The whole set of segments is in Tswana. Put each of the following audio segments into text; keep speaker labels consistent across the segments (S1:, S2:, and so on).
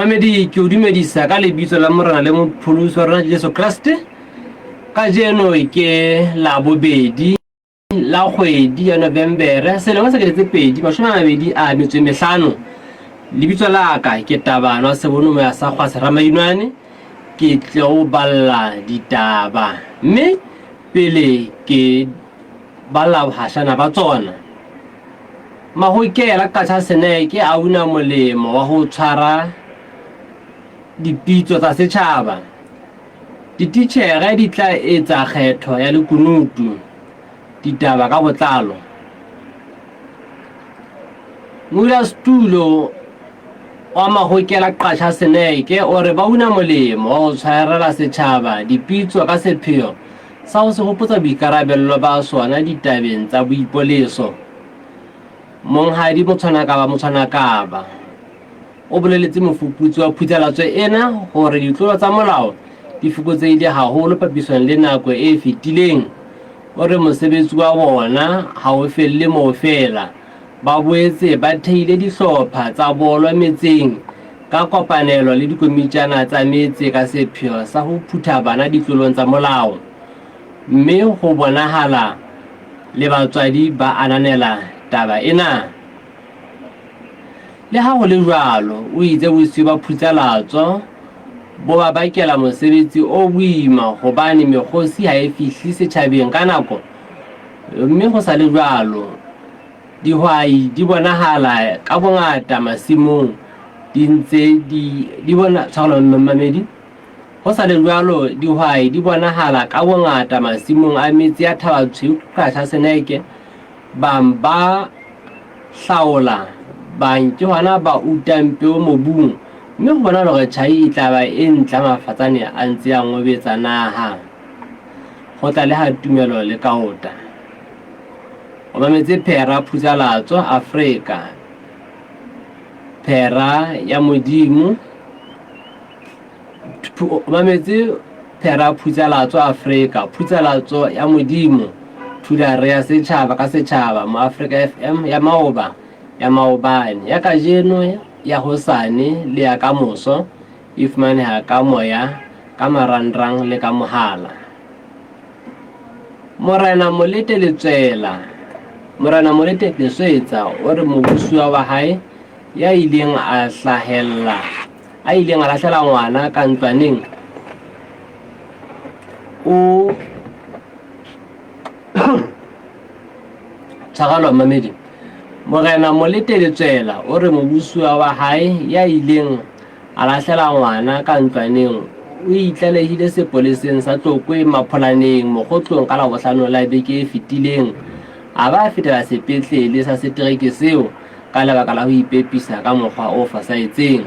S1: Mamedi ke o dumedisa ka lebitso la Morena le Mopholosi wa rona Jesu Kriste. Ka jeno ke la bobedi la kgwedi ya November selemo sa 2025. Lebitso la ka ke Tabana Sebonomo ya sa Kgwase Ramayunwane. Ke tle o balla ditaba mme pele ke balla bahashana ba tsona. Mahokela ka Seneke a una molemo wa ho tshwara dipitso tsa setjhaba. Dititjhere di tla etsa kgetho ya lekunutu ditaba ka botlalo. Modulasetulo wa Mahokela Qacha Seneke o re ba una molemo wa ho tshwarela setjhaba dipitso ka sepheo sa ho se hopotsa boikarabello ba sona ditabeng tsa boipoleso. Monghadi Motshwanakaba o boleletse mofuputsi wa phuthalatso ena hore ditlolo tsa molao di fokotsehile haholo papisong le nako e fetileng. O re mosebetsi wa bona ha o felle moo fela, ba boetse ba theile dihlopha tsa bolo metseng ka kopanelo le dikomitjana tsa metse ka sepheo sa ho phutha bana ditlolong tsa molao, mme ho bonahala le batswadi ba ananela taba ena. Le ha ho le jwalo, o itse bosiyo ba phuthalatso bo ba bakela mosebetsi o boima hobane mekgosi ha e fihle setjhabeng ka nako, mme ho sa le jwalo dihwai di bonahala ka bongata masimong di ntse di bona Mamedi. Ho sa le jwalo dihwai di bonahala ka bongata masimong a metsi ya Thabatshweu Qacha Seneke, bang ba hlaola bang ke hona ba utang peo mobung, mme ho bona hore tjhai e tla ba e ntla mafatsane a ntse a ngobetsa naha. Ho tla le ha tumelo le kaota. O mametse Phera Phuthalatso Afrika. Phera ya Modimo. O mametse Phera Phuthalatso Afrika. Phuthalatso ya Modimo. Thulare ya setjhaba ka setjhaba mo Africa FM ya Maoba ya Maobane ya kajeno ya hosane le ya kamoso e fumaneha ka moya ka marangrang le ka mohala. Morena Molete Leswetsa o re mobusuwa wa hae ya ileng a lahlela ngwana ka ntlwaneng o tshwarelwa Mamedi. Morena Molete Leswetsa o re mobusuwa wa hae ya ileng a lahlela ngwana ka ntlwaneng o itlalehile sepoleseng sa Tlokwe Mapholaneng Mokgotlong ka Labohlano la beke e fetileng, a ba fetela sepetlele sa setereke seo ka lebaka la ho ipepisa ka mokgwa o fosahetseng.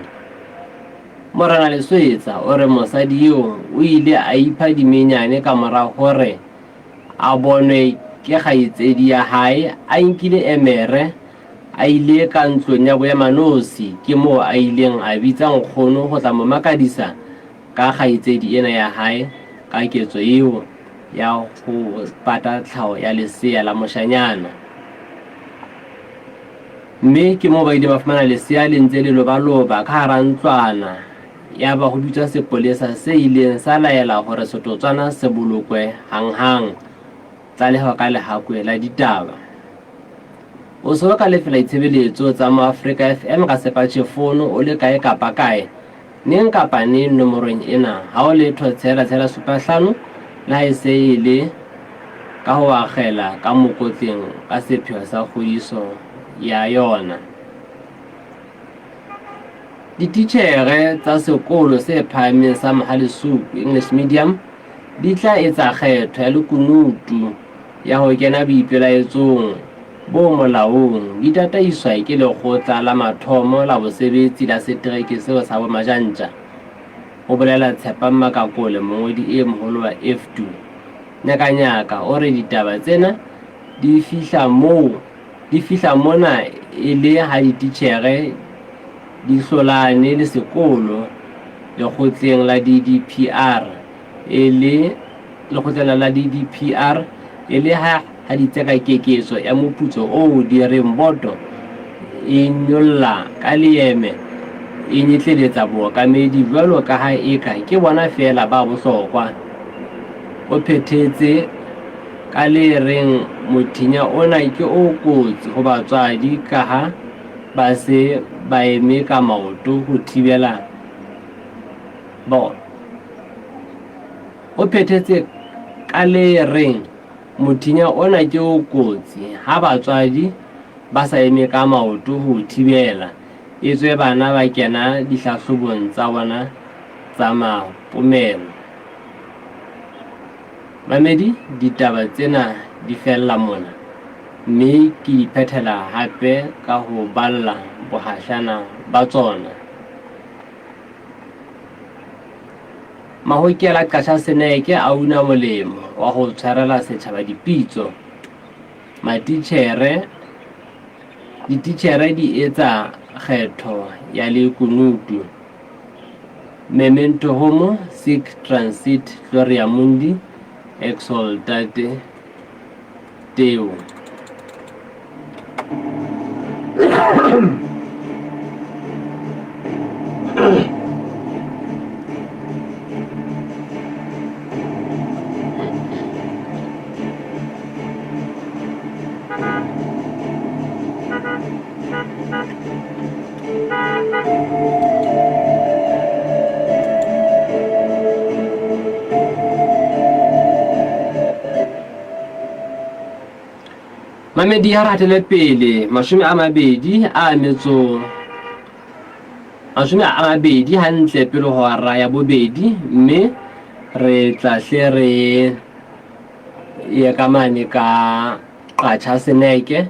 S1: Morena Leswetsa o re mosadi eo o ile a ipha dimenyane ka mora hore a bonwe ke kgaitsedi ya hae a nkile emere a ile ka ntlong ya boemanosi, ke moo a ileng a bitsa nkgono ho tla mo makadisa ka kgaitsedi ena ya hae ka ketso eo ya ho pata tlhaho ya lesea la moshanyana. Mme ke moo ba ile ba fumana lesea le ntse le lobaloba ka hara ntlwana, ya ba ho bitswa sepolesa se ileng sa laela hore setotswana se bolokwe hanghang. Tlaleho ka lehakwe la ditaba. O so ka lefela ditshebeletso tsa mo Africa FM ka sepatjhe fono o le kae kapa kae neng kapa neng nomorong ena ha o letho 075 la ha se ile ka ho akgela ka mokotleng ka sepheo sa kgodiso ya yona. Dititjhere tsa sekolo se phahameng sa Mahalesuku English Medium di tla etsa kgetho ya lekunutu ya ho kena boipelaetsong bo molaong. Di tataiswa ke lekgotla la mathomo la bosebetsi la setereke seo sa Bomajantja, ho bolela Tshepang Makakole, mongodi e moholo wa F2. Nyakanyaka o re ditaba tsena di fihla mona e le ha dititjhere di hlolane le sekolo lekgotleng la DDPR e le ha di tseka keketso ya moputso o di reng boto e nyolla ka leeme e nyetleletsa bookamedi jwalo ka ha eka ke bona feela ba bohlokwa. O phethetse ka le reng mothinya ona ke o kotsi ho batswadi ka ha ba se ba eme ka maoto ho thibela bona. O phethetse ka le reng mothinya ona ke o kotsi ha batswadi ba sa eme ka maoto ho thibela etswe bana ba kena dihlahlobong tsa bona tsa mapomelo. Mamedi, ditaba tsena di fella mona, mme ke iphethela hape ka ho balla bohahlana ba tsona. Mahokela Qatjha Seneke a una molemo wa ho tshwarela setjhaba dipitso. Dititjhere di etsa kgetho ya lekunutu. Memento homo sic transit gloria mundi exaltate Deo. Mamedi ha ratele pele 20 hantle pele ho hora ya bobedi, mme re tla hle re ye ka mane ka Qatjha Seneke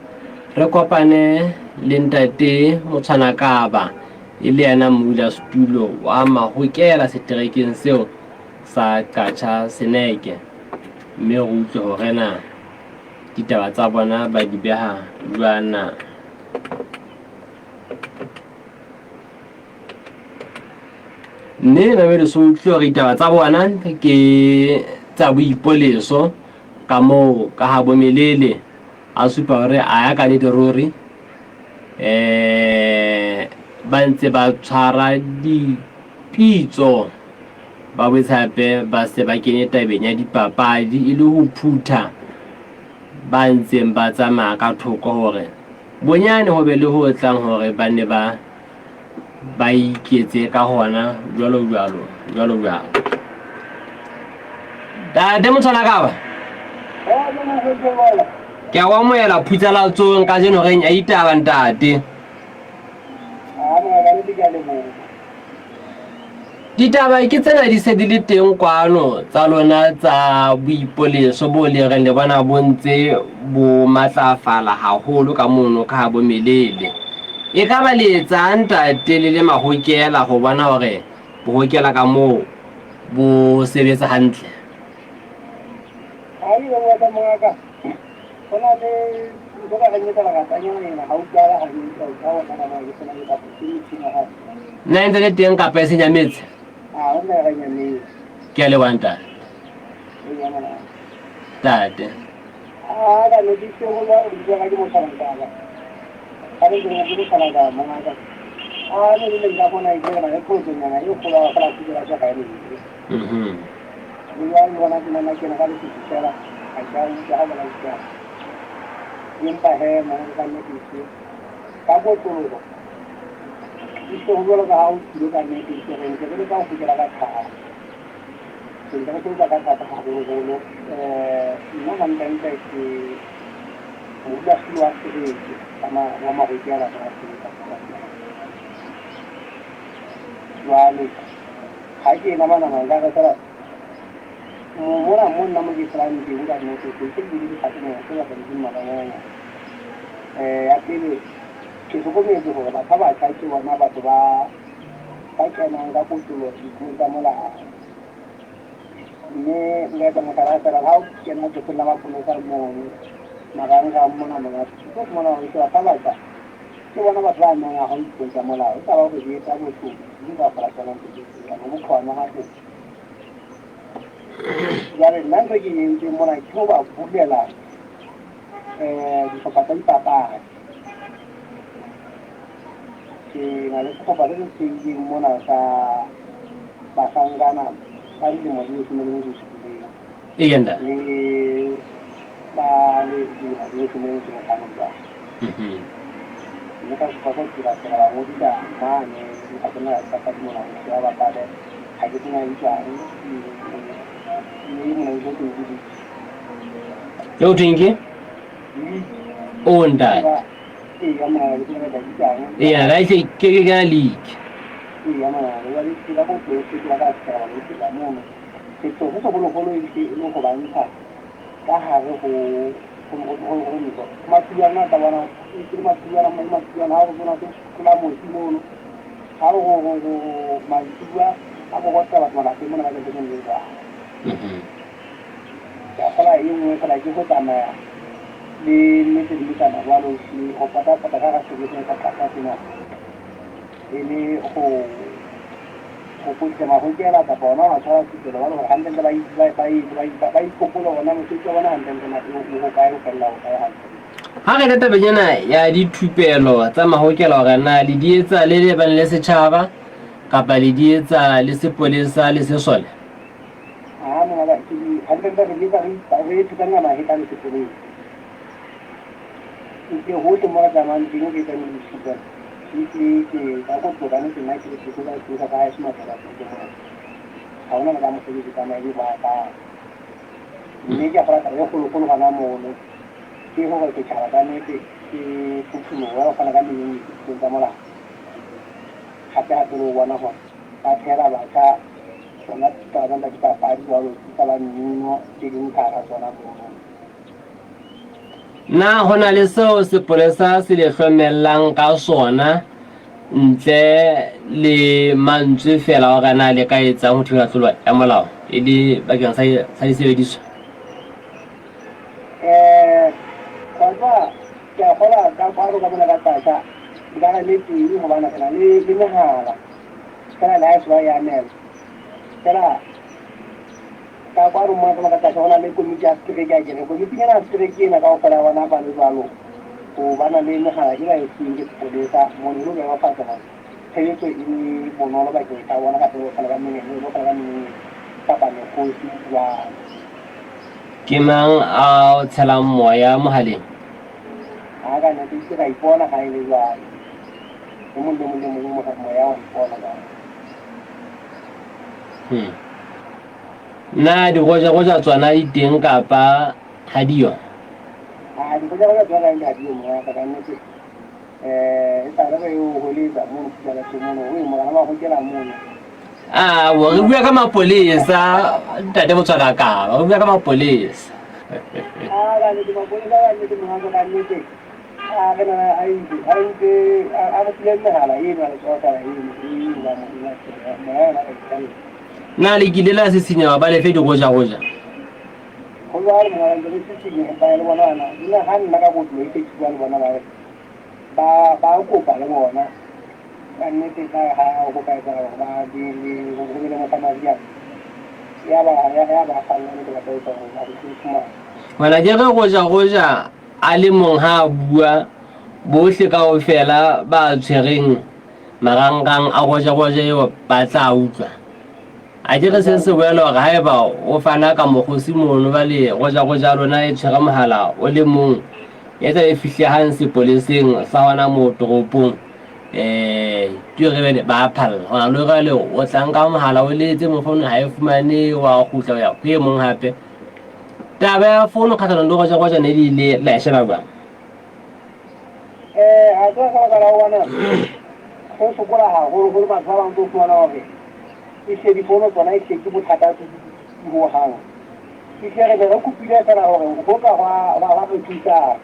S1: re kopane le ntate Motshwanakaba e le yena modulasetulo wa Mahokela seterekeng seo sa Qatjha Seneke, mme re utlwe hore na ditaba tsa bona ba di beha jwana. Mme Mamedi so utlwe hore ditaba tsa bona ke tsa boipoleso ka moo ka ha Bomelele a supa hore a ya ka ditorori ba ntse ba tshwara dipitso ba botshape ba se ba kene tabeng ya dipapadi e le ho phutha ba ntseng ba tsamaya ka thoko hore bonyane ho be le ho tlang hore ba ne ba iketse ka hona jwalo. Ntate Motshwanakaba, ke a amohela phuthalatsong ka jeno reng a itaba ntate. Ditaba ke tsena di se di le teng kwano tsa lona tsa boipoleso bo le reng le bona bo ntse bo matlafala haholo ka mono ka ha Bomelele. E ka ba le etsa ntate le Mahokela ho bona hore bohokela ka moo bo sebetsa hantle. Na ntse le teng kapa e senya metsi? Ke a leboha ntate. Tate.
S2: ngale khoba le tsingi mona sa basangana ba di mo di tsimo le di
S1: yenda
S2: le ba le di ha di tsimo le tsimo kana ba le ka se go tira tira mo di da ma ne di ka tsena ka ka mo na ya ba ba le ha ke tsena di tsa ni mo le di di
S1: yo tingi onda
S2: ya ma le di da di tsa
S1: ya la ke ga leak
S2: ya ma le di di la ko ke la ka tsara le di la mo ke to go go go le di no go ba ntsha ka hare go Matiana Tabana, Matiana, Matiana, Kula Mono, how my Tua, I'm what I was going to do. I give it a the little Lucana, while she offered up at the house to get a Catasina. Any who put them a hotel at the Bona, so to the one who handled by Copola or Namasika and then you buy a
S1: ha re tata benyana ya dithupelo tsa mahokelo ga na le dietsa le le ban le setšhaba kapa le dietsa le sepolesa le sesole
S2: no ga ke handle the delivery re tsana ma hita le sepolesa ke ho te mo ga man dino ke tani shuga ke ka go tloga ne ke nna ke se tloga ke ga ga sma tla ke mo ha ona ga mo se ke kana e ba ka ne ke fara ka yo go go ga na mo ne ke go ke tsara ka ne ke futsimo wa kana ka ne ke tsa mola ha ka tlo wana ho ba thera ba ka sona ta ba ka pa di wa ka ba nno ke ding ka ra sona mo
S1: na hona le seo sepolesa se le hlomellang ka sona ntle le mantswe fela wa kana le ka etsa ho thula tlolo ya molao e di bakeng sa disebediswa
S2: Kwanza ya hola ka kwaro ka bona ka tsaka ngana le tiri ho bana kana le mehala kana la iswa ya nel kana ka kwaro mo ka tsaka hola le komiti ya strike ya jene komiti ya strike na ka fara wana ba le balo o bana le mehala ila e tsinge polesa mo le lo ya fa tsaka tele to ini bonolo ba ke ta wana ka to kala ga mene no kala ga mene ka ba ne ko si wa
S1: ke mang a tshelang moya mohaleng
S2: aga na di se ga ipona ga ile jwa mo moya wa ipona ga
S1: na di goja tswana di teng kapa ha diyo
S2: di goja tswana ga di mo ga ka ne ta ra yo go le ba mo tsala tsomo o mo ga ma go kela mo
S1: wa re bua ka mapolesa ntate motswala ka ba bua ka mapolesa
S2: ga ne di mapolesa ga ne di mo ga ne ke ga na ai a le hala e na so ka e la mo
S1: na le kile la se sinya ba le fe di goja
S2: go wa mo ga le se sinya ba le bona na dina ha nna ka go tlo e ke tswa le bona ba ko pa le bona ka ne te ka ha go ka ba di go le mo ka ma ya ba fa le ka to to ga di kuma
S1: wala je ga goja a le mong ha bua bohle ka o fela ba tshwereng marangrang a goja eo ba tla utlwa a dire se se boelo ga haeba o fana ka mogosi mono ba le goja rona e tshwere mohala o le mong e tla e fihle hang sepoleseng sa hona mo toropong ke re bele ba phalla hona le ga le o tlanka mohala o letse mo fono ha e fumane wa gutla ya ke mong hape taba ya fono khatlana le goja ne di le la sheba ba
S2: a tla ka la wana go sokola ha go ba tsaba ntse go wana wa e se di fono tsona e se ke bothata go hang ke re le go pila kana hore go ka ba go thusa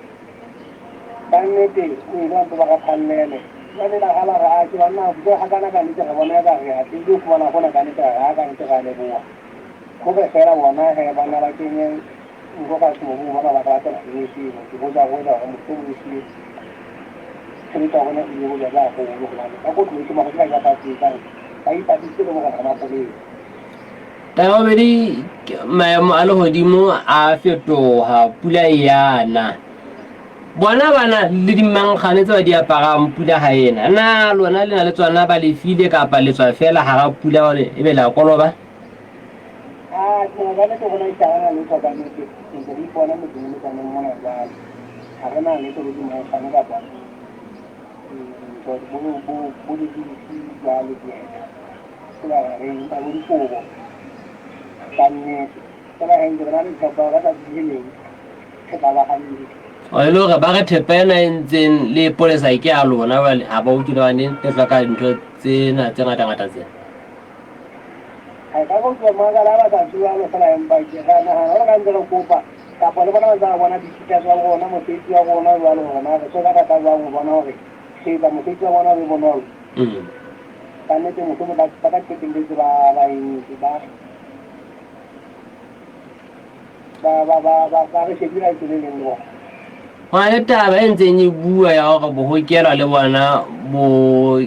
S2: ba nnete o ile ba ga phallele ba le la hala ga ke bana go ga kana ka ntle ga bona ga ga ke go bona gona ka ntle ga ka ntle ga le bua go be fela bona he bana la kenye go ka se mo bona ba ka tsela e se go ja go da mo se mo se se ta bona e go ja ga go go go ke mo ga ga ka se ka ai pa se mo ga ma pole
S1: ta o bedi maemo a lehodimo a fetoha pula yana bona bana le dimankgane tse ba di aparang pula ga ena na lona le na le tswana ba le file kapa le tswa fela ga ga pula gore e be la koloba
S2: ke na le go bona itara le tswa ka nnete ke di bona mo dingwe tsa mo mona ba ga re na le go di mo ga ba ba bo di ba le di la re ba le fogo kanne tsela e nngwe ra le tsaba ra ka di le ke ba ba hanne
S1: o ile gore ba re thepena e ntseng le polisa ke a lona ga ba utlwile ba ne tefla ka dintho tsena tse ngata-ngata tsena
S2: ai ka go tswa mga la ba tsa tswa lo fela empa ke ga na ga ka ntse go kopa ka pole bona ba bona dithuta tsa bona mo tsetsi ya bona ba lo bona re tsela ka ba go bona hore se ba mo tsetsi ya bona be bonolo ka nne mo go ba ka tseteng ba eng ba re shebile ke le lengwe
S1: go na le taba e ntseng e bua ya gore bogokelwa le bona bo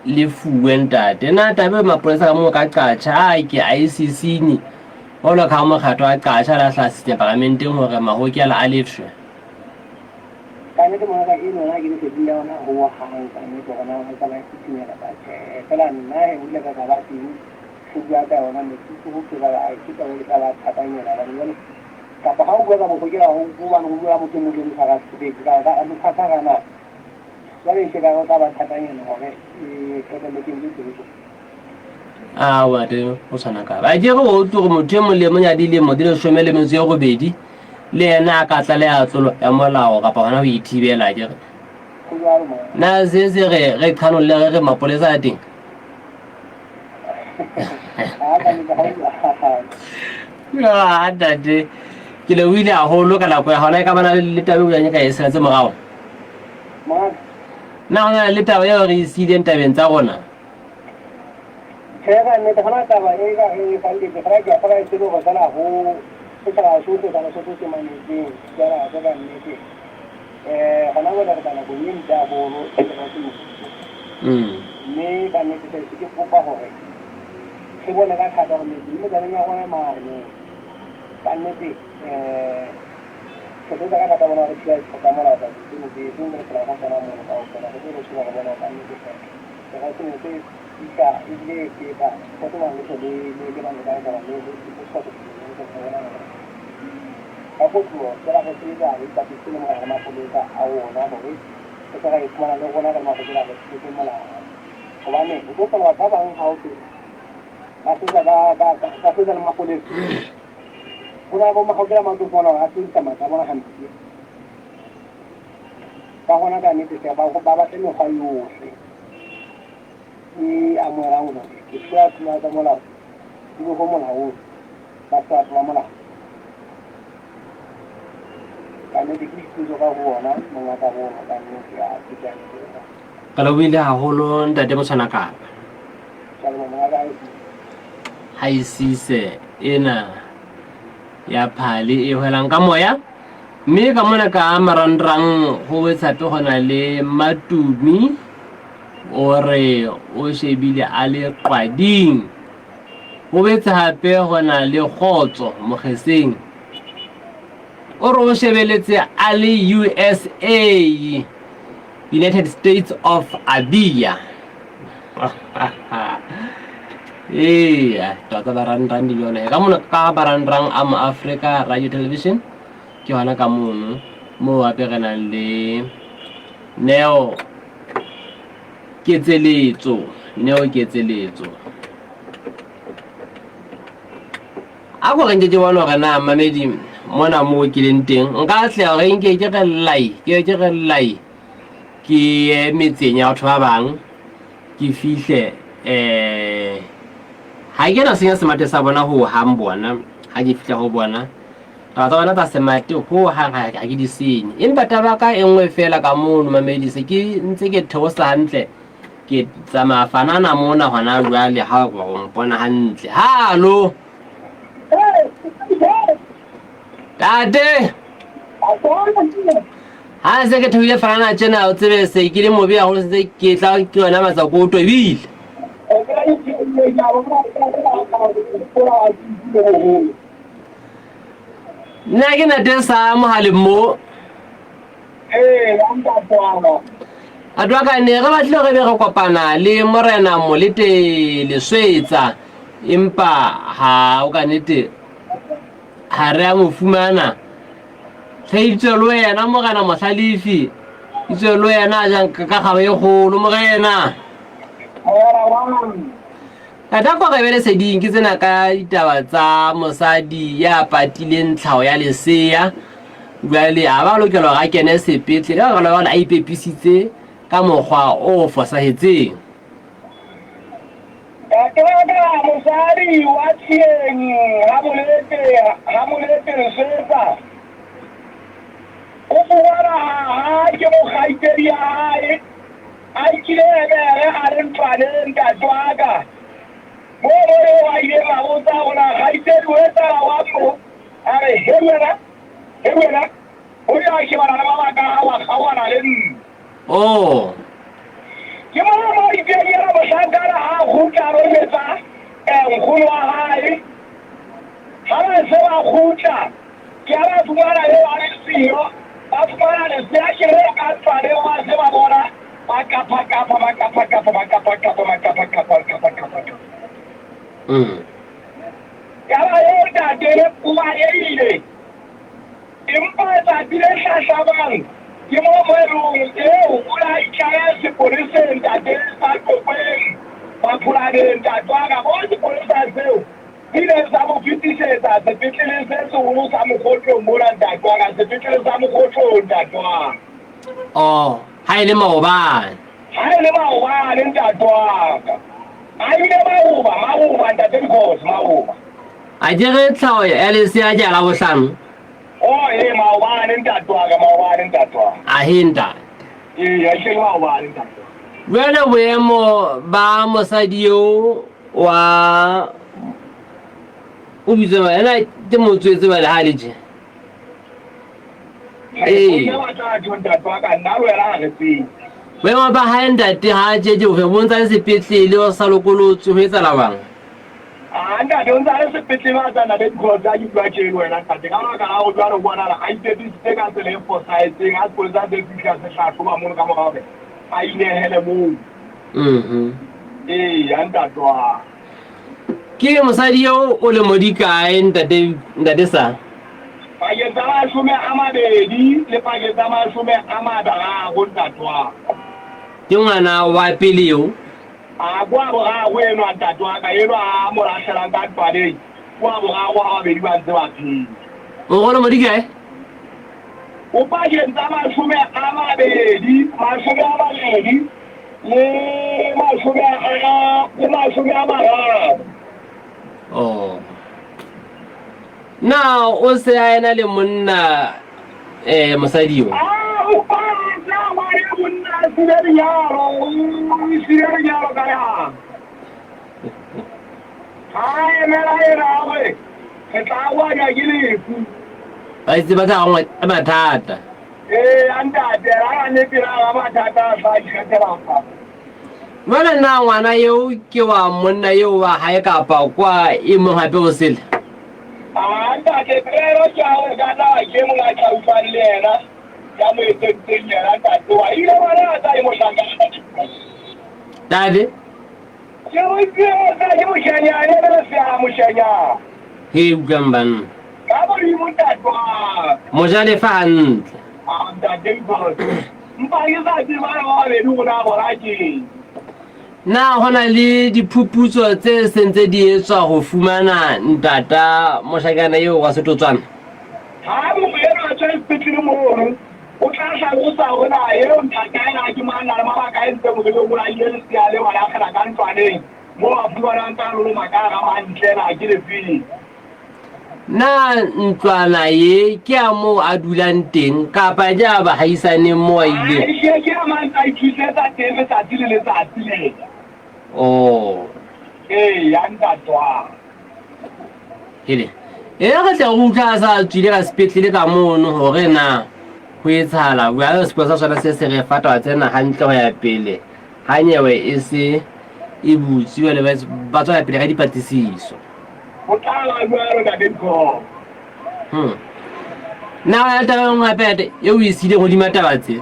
S1: lefuwe ntate na tabe mapolesa ka mo ka qacha a ke ICC ni ola ka mo kgatho a qacha la hlasitse parlamenteng hore mahokela a lefshwe
S2: ka nne mo ga eno na ke se dile ona ho hang ka nne bona ga ka la tsinya ka fela nna e ile ka ba teng go bua ka ona me go tsela a ke ka le ka la thatanya la bana kapa ha o bua ka mohokela ho bua no bua mo teng le ga se ka ga a mothatha kana le se ka ga ba thatanya no hore ke ka le ke ntse
S1: wa de o sana ka ba je go tu go motho mo le mo nya di le mo di le shome le metso go bedi le ena ka tla le a tsolo ya molao kapa hona ho ithibela je na se re khano le re mapolesa a teng ya dade ke le wile a holo ka la kwa hona ka bana le tabe o yanya ka e setse morao na ona le tabe ya re isile ntabeng tsa rona
S2: ga ne ta hana taba e ga e fa le ga ga fa e selo go sala ho se tla so se tla so se mane ke ya ra ga ne ke hana go la kana go yin da bo no se tla so ne ba ne ke se ke popa hore se bona ka khada go ne ga nya go ma ne ba ne ke se ka ka ta bona re ke ka mara da ke ne ke dinga tra ka na mo ka ka na ke ro se ga bona ka ne ke se ga se ne ika ile ke ba ko to ma le le ba ne ka ka le ko ko ko ka ko to la ko se ga ri ta ke se mo ga ma ko le ka a o na bo ri se ka i kuma le ko na ka ma ko la ke ke ma la ko ba ne ko to la ba ba ha o ke ba se ga se ga ma ko le una bomba ko ma ko bona a se ta ma ka bona han ka hona ka ne ke ba ko ba te no ga yo y amora uno que sea la de mola digo como la uno basta la mola kana di kristo ga bona mo ga bona ka ne ya tsa
S1: ka lo bile ha holo ntate mo tshwana ka ha isise ena ya phale e hwelang ka moya mme ka mona ka marandrang ho wetsape gona le Matumi ore o shebile a le qwading ho betsa hape gona le Kgotso Mogeseng ore o shebeletse a le USA United States of Abia tota barandrang di yone ka mona ka barandrang a mo Africa Radio Television ke hona ka mono mo apegana le Neo Ketseletso a go reng ke bona gore na mamedi mona mo ke leng teng nka tla re nke ke re lai ke metseng ya batho ba bang ke fihle ha ke na senya semate sa bona ho hang bona ha ke fihla go bona ta bona ta semate ho hang ha ke di senye empa taba ka engwe fela ka mono mamedi se ke ntse ke theosa hantle ke tsama fanana mona hona jwale ha go mpona hantle hallo tate ha se ke thuile fanana tjena o tsebe se ke le mobe ya go se ke tla ke yona matsa ko to ebile nna ke na tesa mohaleng mo
S2: Ntatwana.
S1: a twa ka ne re batlile re be re kopana le morena Molete Leswetsa empa ha o ka nete ha re a mo fumana tlhaiditswe le wena morena Mohlalefi itswe le wena a jang ka kgaba e kgolo morena ka ta kwa ka be le seding ke tsena ka ditaba tsa mosadi ya patileng tlhaho ya lesea jwale a ba lokela ga kene sepetlele ka gala a ipepisitse ka mokgwa o fosahetseng
S2: mosadi wa Thieng ha Molete Leswetsa o fumana ha ke mokgaitsedi ya hae a ikile ebere a re ntwaneng Ntatwaka mo wa ile ba botsa ona kgaitsedi o etsa wa mo a re he wena o ya ke bana ba ba ka wa khawana le nna ke mo ikela ba shangara ha khutla ro etsa nkgono wa hae ha se ba khutla ke ara fumana le wa le siyo ba fumana le se a kere ka tsale wa se ba bona ba kapa yaba yo ntate kuba ile empa tsa bile hlahlamang ke mo moelong eo o la ikaya sepoliseng ntate sa kopeng ba phulaneng Ntatwaka mo sepolesa seo ile sa mo fitisetsa sepetlele se seholo sa Mokgotlo mona Ntatwaka sepetlele sa Mokgotlo Ntatwaka
S1: ha ile maobane
S2: Ntatwaka a ile maoba ntate because maoba
S1: a jere tlhaho ya lesea ja la bohlano
S2: maobane Ntatwaka
S1: a hinta
S2: ya ke maobane Ntatwaka
S1: jwale boemo ba mosadi yo wa o bitse ba ena te motswetse ba le ha le je boemo ba ha ntate ha jeje o fe bontsa le sepetlele o sa lokolotse ho etsa labang
S2: ntate o ntsa le sepetlele a tsana le dikotsa a ditwa ke wena ntate ka baka la go jwa re bona a ipepisitse ka tsela e fosahetseng a sepolesa se fihla se hlahloba mono ka morabe a inehele moo ya Ntatwaka
S1: ke mosadi yo o le modikae ntate sa
S2: pakeng tsa mashome a mabedi le pakeng tsa mashome a mararo Ntatwaka
S1: ke ngwana wa pele yo
S2: a kwa boraro enwa Ntatwaka enwa a mo lahlelang ka ntwaneng kwa boraro a babedi ba ntse ba phela
S1: o gole modikae
S2: o pakeng tsa mashome a mabedi le mashome a mararo
S1: na o se a ena le monna mosadi yo
S2: o pa na wa le monna sirerinyalo ka ya ha mela era we ke tla wa ya ke lefu
S1: ba itse ba ka ngwa mathata
S2: ntate ra ne pira ga mathata sa ikgetela fa
S1: Mwana na ngwana yo ke wa monna yo wa hae kapa kwa e mo hape go sele
S2: ntate pero tšao ka na ke mo ga tla utlwa le yena ya mo etsentseng yena ntate wa ile bana a tsa e mo hlakana
S1: dade
S2: ke mo ke mo shenyane le se a mo shenya
S1: he ugamban
S2: ka bo di mo Ntatwaka
S1: mo jale fa ntle
S2: ntate ba mpa ke sa di ba le di bona bona ke
S1: na hona le diphuputso tse sentse di etswa go fumana ntata moshakana yo wa Setotswana
S2: ha mo yena a tsaya sepetlele mo o tla hlalosa hona eo nthakana ke mana le mabaka a ntse mo le mo la ile se ya le wala khana ka ntwaneng mo a buana nta lo makara ma ntlela ke le fili
S1: na ntlwana ye ke a mo a dulang teng kapa ja ba haisane mo a ile
S2: ke a man tsa ithusetsa teng tsa tsile le tsa tsile ya Ntatwaka
S1: hele e ga tla go tla sa tsile ka sepetlele ka mono hore na go etshala wa se posa sona se re fata tsena hantle go ya pele ha nyewe e se e butsi le ba tswa pele ga dipatlisiso Na taba ngwa pete e o isile go di matabatse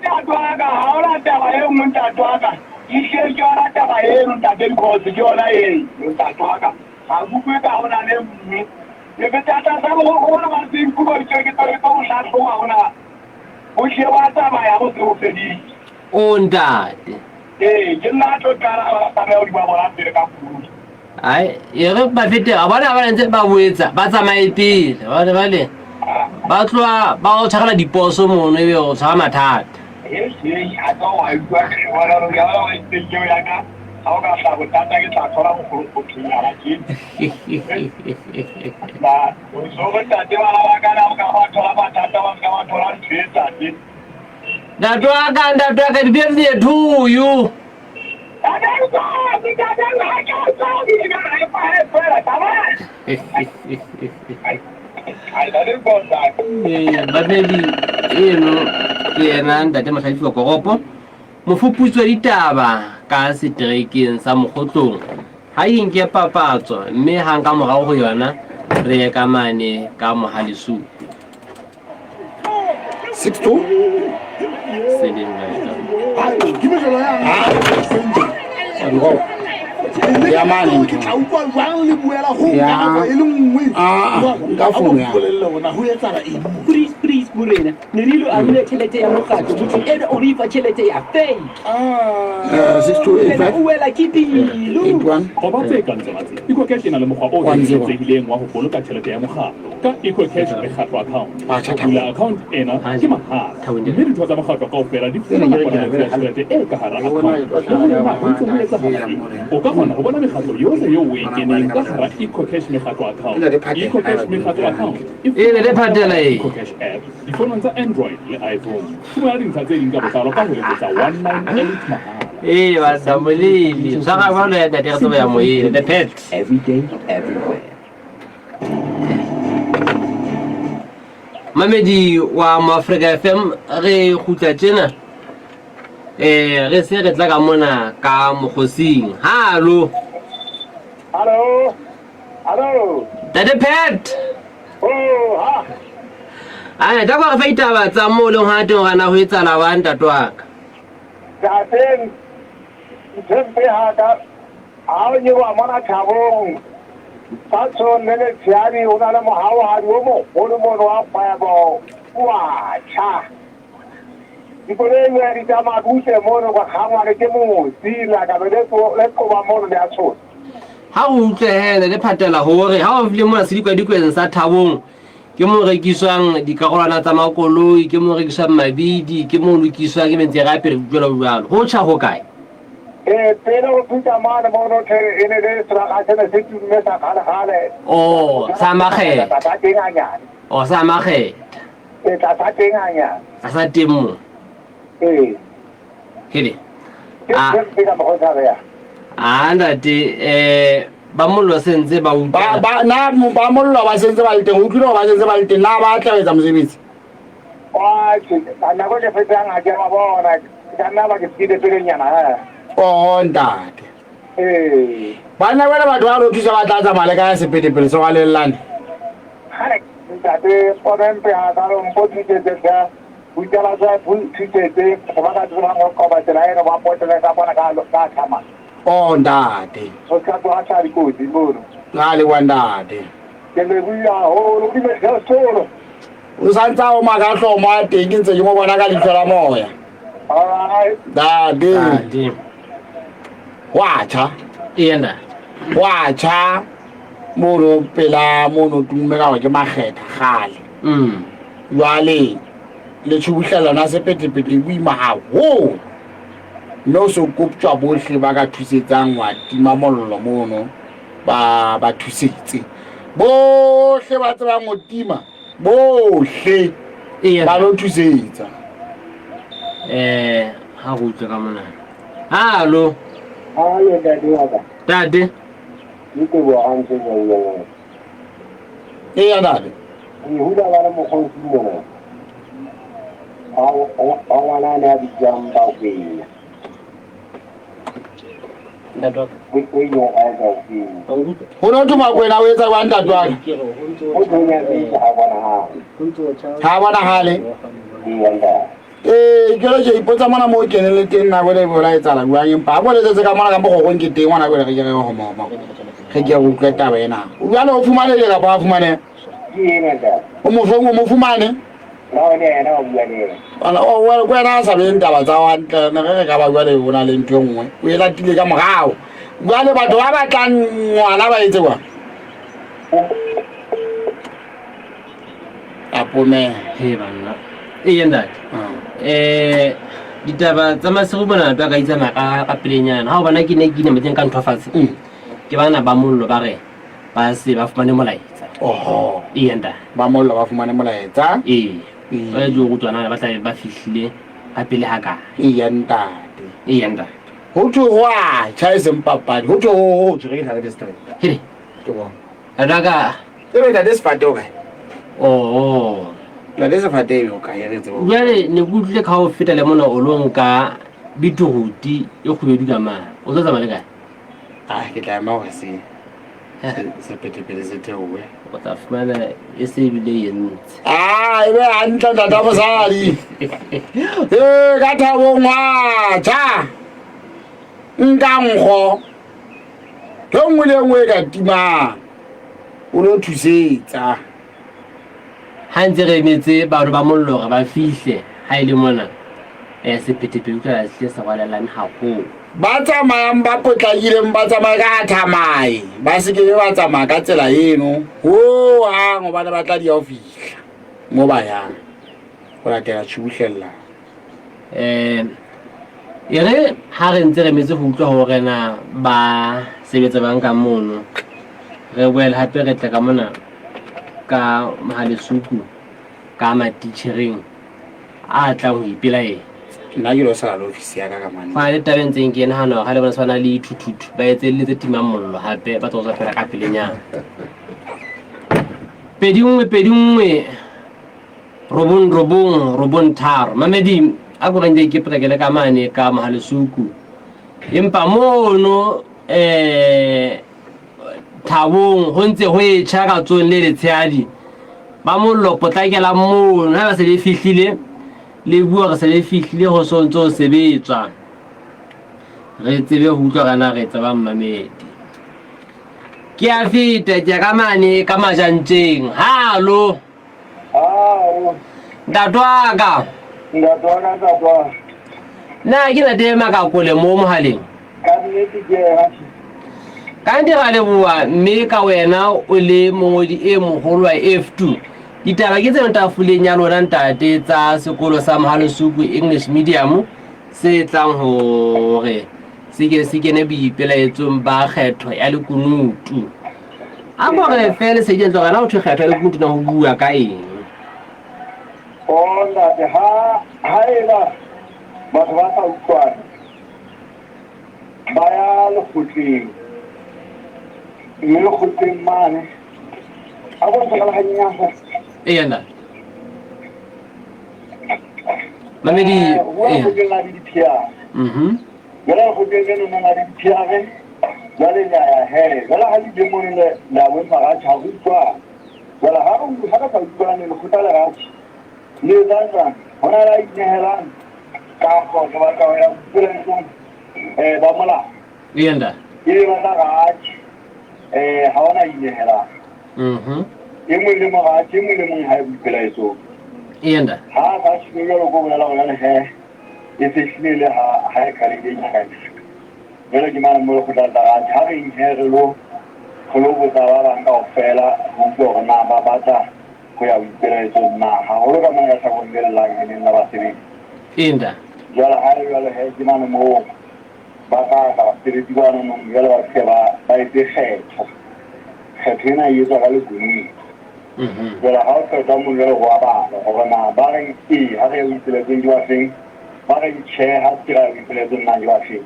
S2: tatwaga ha ona taba e nngwe tatwaga ishe ke ona taba e ntate Nkosi ke ona e tatwaga ha bukwe ka ona le mme le ke tata sa go gona ba tseng ku ba ke ke tore go hlahlo wa ona o shewa taba ya go tsofedi
S1: o ntate
S2: ke nna tlo kara ba ba o di ba bona pele ka puo
S1: ai e re ba fete a bona ba ntse ba boetsa ba tsamae pele bale ba tloa ba o tshagala diposo mono e be o tshaba mathata
S2: a ka wa bua ke bona ro ya wa itse ya ka ha o ka sa botata ke tla thola go go tlhola ke ba o so go tate ba ba ka na o ka ba thola batata ba ka ba thola ntsetsa ke
S1: ndatoaka birthday to you babedi eno ke ena ntate Mohlaifi wa Koropo mofuputsi wa ditaba ka seterekeng sa Mokgotlong ha e nke papatso mme hang ka morao go yona re ye ka mane ka Mohalesu
S3: 62 ya mane ntho
S4: ha utlwa jwang le buela ho nka e le nngwe
S3: nka fono ya
S4: bolella ho etsala eng
S5: please burena ne rilo a bule tšhelete ya mokgatlo botse ene o rifa tšhelete ya fake
S3: 62
S5: o wela ke pelo
S3: 81
S6: Goba tse ka ntle matse EcoCash ena le mokgwa o tsitsegileng wa go boloka tšhelete ya mokgatlo ka EcoCash mekgatlo account bula account ena ke mahala mme ditho tsa mokgatlo kaofela di fela nakwana ya tšhelete e ka hara account o ka kgona go bona mekgatlo yohle yeo o e keneng ka hara EcoCash mekgatlo account EcoCash mekgatlo account
S1: e ne le phatela e
S6: EcoCash app difonong tsa Android le iPhone fumana dintlha tse ding ka botlalo ka ho letsetsa 198 mahala
S1: ba samolele sa ga ba le ntate re tsoba ya moyeng the pet
S5: every day everywhere
S1: mamedi wa Moafrika FM re khutla tjena re se re tla ka mona ka Mokgosing hallo Tate Pet
S2: ha
S1: ai ta kwa fa itaba tsa mo le ha teng gana ho etsala wa ntatwaka
S2: tateng tempe ha ka a o nyewa mona thabong patso nele tsiari o na le mohawa ha o mo o le mono wa kgwebo wa cha dipoleng ya di tama buse mono kwa kgangwa le ke mo sila ka be le ko ba mono le a tsho
S1: ha o utlehele le phatela hore ha o file mona sedikwa dikweng sa thabong ke mo rekiswang dikarolwana tsa makoloi ke mo rekiswang mabidi ke mo lokiswang ke mentse ga pele jwalo jwalo ho tjha ho kae
S2: pele o puta mane mono ke ene le tra ka tsena se tu me sa khale
S1: sa makgethe
S2: ta tenganya
S1: sa makgethe
S2: ta tenganya
S1: sa temo hele
S2: ke ka mo tsa ya
S1: ndate ba mollo sentse ba utlwa
S3: ba mollo ba sentse ba le teng o tlile ba sentse ba le teng na ba tla etsa mosebetsi
S2: wa ana go le fetang a ke ba bona kana ba ke tsile pele nyana
S3: ntate bana bana batho ba lokisa ba tla tsamaya le ka sepedipele se wa lelane
S2: ntate podempe a ka lo mpo titete butela tsa titete ba ka tsoma go ka ba tsela ene ba potela ka bona ka thama
S3: ntate
S2: o ka twa tsa di ko di mono
S3: na le wa ntate
S2: ke le buya ho lo di me ga solo
S3: o santsa o maga hlomo a teng ntse ke mo bona ka leihlo la moya ntate wacha
S1: ena
S3: wacha mono pela mono tumme ka ke makgetha gale jwale le tshubuhlelo na sepetepete buima haholo no so koptswa bohle ba ka thusetsang wa tima mollo mono ba thusetse bohle ba tsebang go tima bohle ba lo thusetsa
S1: ha go utlwa ka mona hallo tate
S2: ni ko bo an se yo
S3: ya dade
S2: ni hula wala mo ko si mo wala na di jamba ke
S1: ntatwa
S2: o yo a ga si
S3: Ho no tuma kwena o etsa ba ntatwa.
S2: o dunya di ha bona
S3: Ha bona hale.
S2: yanda
S3: Ke je ipotsa mona mo kenele teng na bole bola etsala bua empa a bole tse ka mona ka mo go ke teng ngwana bole ke go mama ge ke go kweta wena o bana o fumane le ka ba fumane
S2: di ena da
S3: o mo fumane
S2: na ne na o bua ne
S3: ana o kwena sa be ntaba tsa wa ntle na ge ka ba bua le bona le ntwe nngwe o ela tile ka mogao bua le batho ba batlang ngwana ba etse kwa apone
S1: he banna yenda ditaba tsa masego bona ba ka itsa maka ka pelenyana ha o bana ke ne meteng ka nthofatse ke bana ba mollo ba re ba se ba fumane molaetsa
S3: oho
S1: yenda
S3: ba mollo ba fumane molaetsa
S1: ba jo go tswana ba tla ba fihlile ka pele ha ka yenda
S3: ho thwe wa chaise mpapadi ho thwe ho tswe ke tlhaka district
S1: he
S3: ke bona
S1: adaka
S3: e be da desfate o ka la desfate o ka ya re tsebo
S1: jale ne go tlile ka ho feta le mona o long ka bituhuti e khubedu ka ma o tla tsamaya le kae
S3: ke tla ma go se pete se theowe
S1: o tla fumana e se bile yentse
S3: e be a ntla tata mosadi ka thabo ngwatha nka nkgo ke nngwe le nngwe ka tima o lo thusetsa
S1: ha ntse re metse ba ba mollo ga ba fihle ha ile mona sephetephete ka se sa gwalelane haholo
S3: ba tsamayang ba potlakileng ba tsamaya ka thamae ba se ke ba tsamaya ka tsela eno ho hang ba ba tla di a fihla mo ba yang go latela tshubuhlella
S1: ere ha re ntse re metse go utlwa hore na ba sebetsa bang ka mono re boela hape re tla ka mona ka Mahalesuku ka matitjhereng a tla ho ipelaela
S3: nna ke lo sala le ofisi ya ka mane
S1: fa le tabeng tseng ke nahana ga le bona swana le ithuthuthu ba etse le tse timang mollo hape ba tsosa fela ka pelenyana pedi nngwe robong tharo mamedi a go rende ke prekele ka mane ka Mahalesuku empa mono Thabong ho ntse ho e tjha ka tsong le letshadi ba mollo potlakela mono ha ba se le fihlile le bua re se le fihlile ho sontso sebetswa re tsebe ho utlwa kana re tsaba mmamedi ke a feta ke ka mane ka majanteng hallo ntatwaka na ke na tema ka kole mo mohaleng ka ndi ga le bua mme ka wena o le mongodi e mogolo wa F2 ditaba ke tseno tafoleng ya lona ntate tsa sekolo sa Mahalesuku English Medium se tlang hore se kene boipelaetsong ba kgetho ya lekunutu a gore fele se dintlo kana o thwe kgetho ya lekunutu na ho bua ka eng
S2: ntate ha ela batho ba sa utlwana ba ya lekgotleng mme lekgotleng mane a bontsha ka leganyago
S1: yanda mamedi
S2: lekgotleng la diphia jala lekgotleng le nona la diphiage jale ya hele jala ha di demone la bontsha ga tšha go utlwana jala ha ka sa utlwane lekgotla le gatši le zanga hona la inehelang ka go ke ba ka ya pulentong ba mola
S1: yanda
S2: e ba ta gatši ha ona inehelang e mongwe le mogatši e mongwe le mongwe ha e boipelaetsong
S1: yanda
S2: ha ka tšhimelo ko bolela go jale he e sehlile le ha e kale ke nyakantšha jalo ke mana mo lekgotla la gatši ha re inhere lo go lo botsa ba bang kao fela go utlwa gore na ba batla go ya boipelaetsong na gagolo ka mana ka tlhakong le lelang e leng la basebetsi
S1: yanda
S2: jalo ha e jalo he ke mana mo ba ka basebetsi ba nonong jalo ba fitlhe ba etse kgetho ena e etswa ka lekunutu jalo ha o qeta mo jalo go a bala gore na ba reng ha re ya boipelaetsong ke ba feng ba reng tšhe ha se ra ya boipelaetsong na ke ba feng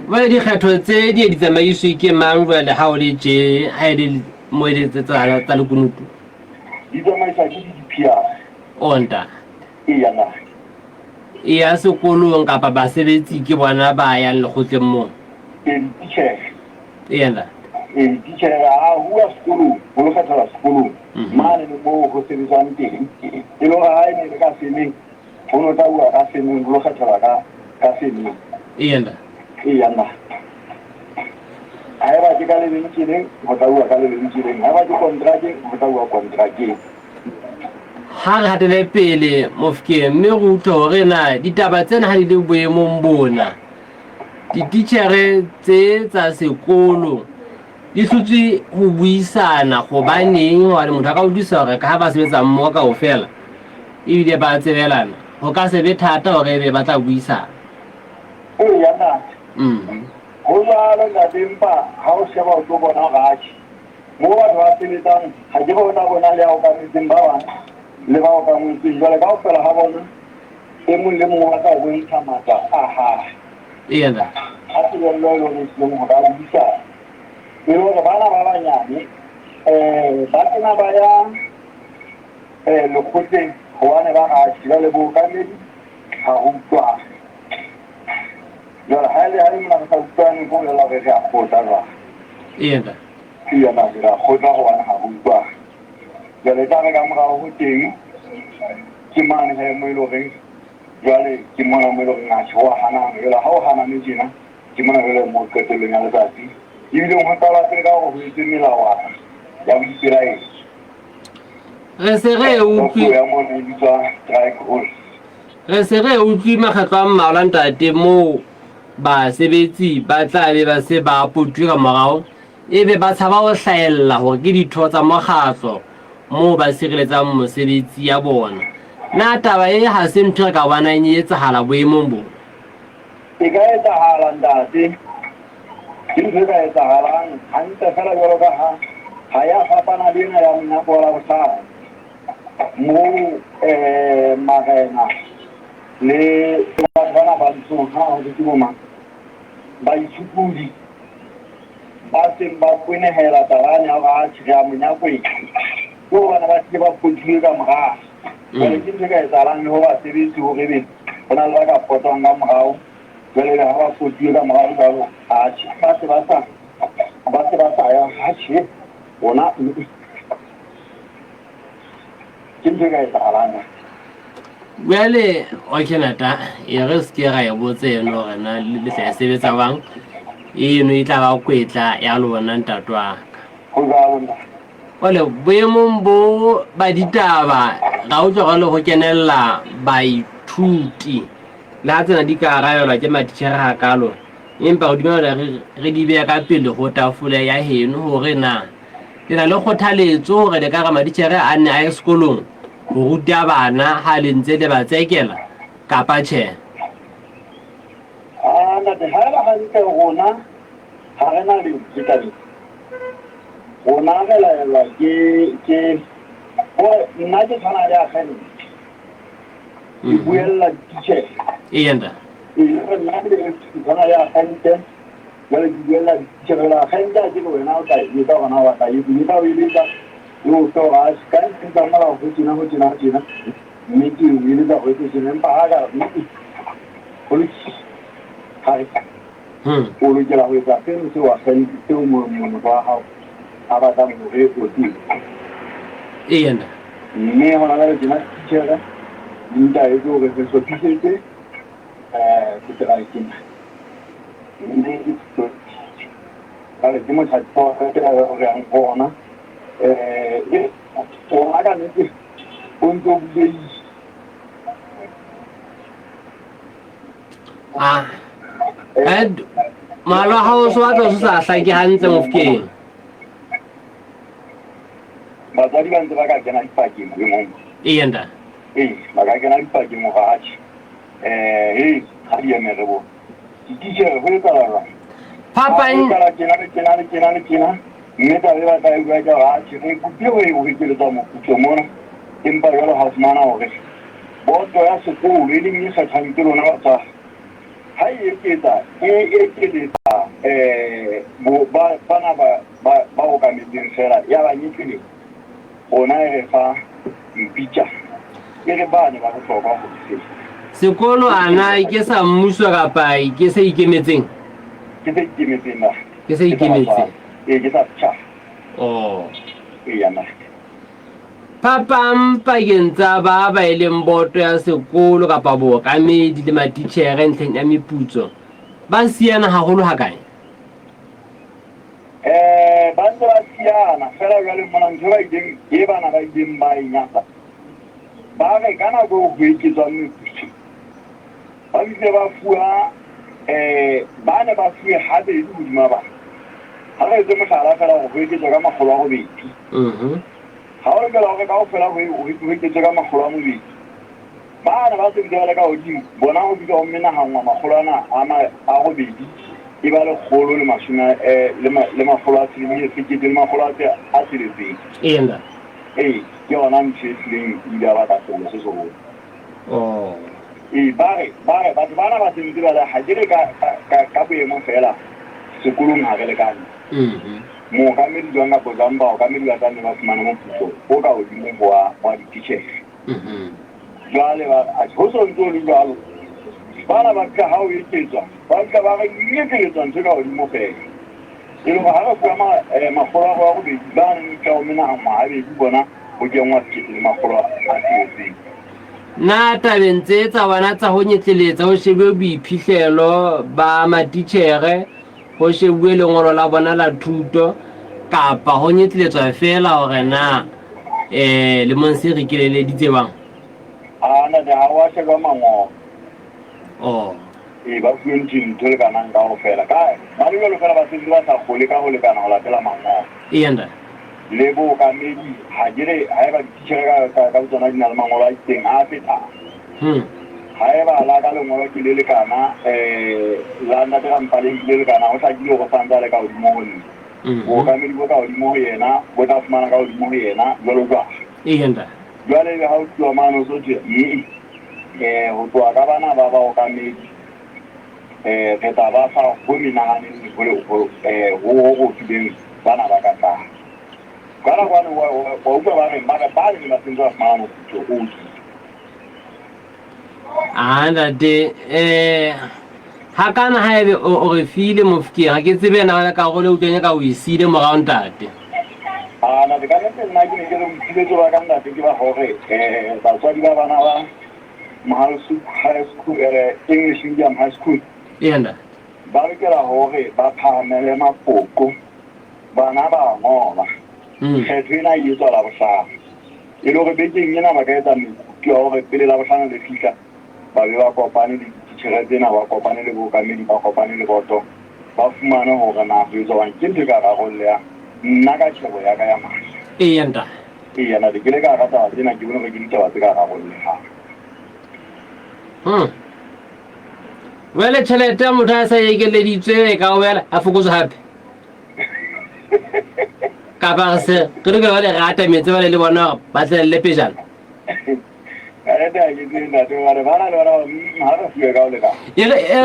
S1: ba dikgetho tse di tsamaiswe ke mang jwale ha o le tje ha e le mo e tsa lekunutu
S2: di tsamaiswa ke di-PR
S1: onta
S2: yana
S1: ya sekolong kapa basebetsi ke bona ba yang lekgotleng moo
S2: teacher
S1: Yenda.
S2: teacher who are school ho khathala school mane le mo ho sebetsang teng e lo ha ene le ka sene ho no ta bua ka sene ho khathala ka sene
S1: Yenda.
S2: yanda ai ba ke ka le ntshile ho ta bua ka le ntshile ha ba ke contract ho ta bua contract
S1: ha re hatele pele Mofokeng mme go utlwa hore na ditaba tsena ha di le boemong bona dititjhere tsa sekolo di hlotse ho buisana gobaneng wa le motho a ka utlwisa hore ka ha ba sebetsa mmoho kaofela ebile ba tsebelana go ka se be thata hore ebe ba tla buisana
S2: yanda ho jalo la dempa ha o sheba o tlo bona gachi mo batho ba sebetsang ha ke bona bona le ho ka Zimbabwe le ba o ka mo tsijwa ka o fela ha bona e mo le mo ka go ntsha mata aha
S1: Yenda.
S2: a se le lo le mo ga bisa pero ga bana ba banyane ba tsena ba ya lo khote ho bana ba ga tshila le bo ka medi ha o tswa ya hale hale mo na ka tswana go le la ga ga khota ba
S1: Yenda.
S2: ya na ga khota ho bana ha o tswa ya le ta ga mo ga ho teng ke mane he mo lo re jale ke mona mo lo nga tshwa hana ya ha o hana ne jina ke mona le mo ka tele nga letsatsi ile ho tala tse ga go itse melawa ya Israel
S1: re se re utlwi
S2: ya mo ne ditsa strike rules
S1: re se re utlwi makgatlo a mmalwa ntate moo basebetsi ba tla be ba se ba potwe ka morao ebe ba tshaba ho hlaella hore ke ditho tsa mokgatlo moo ba sireletsang mosebetsi ya bona na taba e ha se ntho ka banang e etsahala boemong bo
S2: e ka etsahala ntate ke ntho ka etsahalang hantle fela jwalo ka ha ya fapana le ena ya monyako la bohlano mo marena le batho bana ba ntsho ha ho ke bomang ba itshupudi ba seng ba kwenehela tabane ya ga tshira monyako e go bana ba se ba potile ka morao jwale ke ntho ka etsahalang le ho ba sebetsi ho rebe bona le ba ka potang ka morao jwale le ha ba potile ka morao jwalo ba se ba sa ya hache bona ke ntho ka etsahalang
S1: Bjale okay nata e re se ke ra ya botse eno hore na le tla sebetsa bang eno e tla ba kwetla ya lona ntatwa
S2: go jalo nna
S1: ole boemong bo ba ditaba ga o tswa le go kenella baithuti la tsena di ka raelwa ke matitjhere ha kalo empa go dumela re di beya ka pele go tafula ya heno hore na dina le kgothaletso hore le ka ga matitjhere a nne a sekolong go ruta bana ha le ntse le ba tsekela kapa tjhe
S2: ntate ha ba hantle rona ha re na le dikabelo rona re laelwa ke nna ke tshwana le akgane ke buella teacher
S1: Yenda.
S2: nna ke tshwana le akgane jwale ke buella teacher la akgane ke wena o tla etsa gona wa tla etsa o ile yo so ga ka ntse mala go tsena mme ke ile da go etsa empa ha ga go le o le ke la go etsa seno se wa fela se o mo ba ha a ba ta mo re go ti
S1: Yenda.
S2: mme hona le dina tshela dinta e go re so tsitse ke tla ikina mme ke ale ke mo tsatsa ke la re an bona o aga ne o ntse bui
S1: ed malwa ha o so atlo sa hlake hantle Mofokeng
S2: batswadi ba ntse ba ka kena dipaki mo
S1: Yenda.
S2: ba ka kena dipaki mo gachi ha di eme re bo teacher ho etsahala jwang
S1: Phapang
S2: kena mme ta be ba ka bua ka gachi re kopile o ekeletsa moputso mona empa jalo ha fumana hore boto ya sekolo e leng e kgethang ke lona batsa ha e ekeletsa bana ba o ka metseng fela ya ba nyetsweleng ona e re fa mpitsa e re bane ba bohlokwa go se
S1: sekolo ana ke sa mmuso kapa ke se ikemetseng
S2: ke se ikemetseng na
S1: ke se ikemetse
S2: ke sa tjha na
S1: phapang pakeng tsa ba e leng boto ya sekolo kapa bookamedi le matitjhere ntlheng ya meputso ba siana haholo ha kae
S2: ba ntse ba siana fela jwale mona ntho ba ileng e bana ba ileng ba inyatsa ba re ka nako go iketswa meputso ba bile ba fuwa ba ne ba fuwe habedi hodima bana ha re etse mohlala fela go iketswa ka 200 ha o lokela hore ka o fela go iketswa ka 200 bana ba se ba le ka hodimo bona go bile go menahangwa 200 e ba le kgolo le mashina le mafolo a tshileng sekete le mafolo a tsheletseng ke yona ntho e tlileng ile ya ba ka selo se segolo batho bana ba sentse ba le ga ke le ka boemo fela sekolong ga re lekane mookamedi jwang kapo jang baokamedi ba tlanne ba fumane moputso o ka godimo wa dititšhere jwale go sontse o le jalo bana ba ka ha o eketswa ba ka ba re nyekeletswa ntho ka godimo fela e le go ha re fuwa mafolo a go ya gobedi ba neng ka o menagangwa gabedi bona go kengwa sekete le mafolo a tsheletseng
S1: na tabeng tse tsa bona tsa go nyetleletsa go shebe boiphihlelo ba matitjhere go shebuwe lengolo la bona la thuto kapa go nyetleletswa fela gore na le monse re keleleditse bang
S2: na de ha wa sheba mangolo ba fuwe ntho le kanang ka go fela ka ba le lo fela ba se ba sa gole ka go le kana go latela mangolo
S1: yenda
S2: le bo ka medi ha dire ha ba ditšhere ka tsona di na le mangolo a itseng a feta ha e ba la ka lengolo ke le kana la nna tla mpa le kana o tla dilo go santsa le ka godimo go nne bo ka medi bo ka godimo go yena bo tla fumana ka godimo go yena jalo jwa
S1: yenda
S2: jwale ga o tswa mano so tse go tswa ka bana ba okamedi re tla ba fa go menaganeng go tsibeng bana ba ka tla kana kwane wa utlwa ba reng ba le ba sentse ba fumana moputso o
S1: ntate ha kana ha ebe o re file Mofokeng ga ke tsebe na ka go le utlwenya ka o isile morao ntate
S2: na de ka ntle nna ke ne ke re mothiletso ba ka ntate ke ba gore batswadi ba bana ba Mahalsu High School English Medium High School
S1: yenda
S2: ba lokela gore ba phahamele mafoko bana ba ngola kgetho ena e etswa la bohlano e le gore bekeng ena ba ka etsa mekutu ya gore pele la bohlano le fihla ba be ba kopane le ditšhere tsena ba kopane le bookamedi ba kopane le boto ba fumane gore na go etswa ke ntho ka rarolleya nna ka tšhebo ya ka ya madi
S1: yenda
S2: na di ke le ka rata tsena ke bone gore ke ditaba tse ka rarollegang
S1: wele tšhelete ya motho a sa ekeleditswe ka obela a fokotswa gape kapa se ke re ba le rata metse ba le bona ba tlelele pejana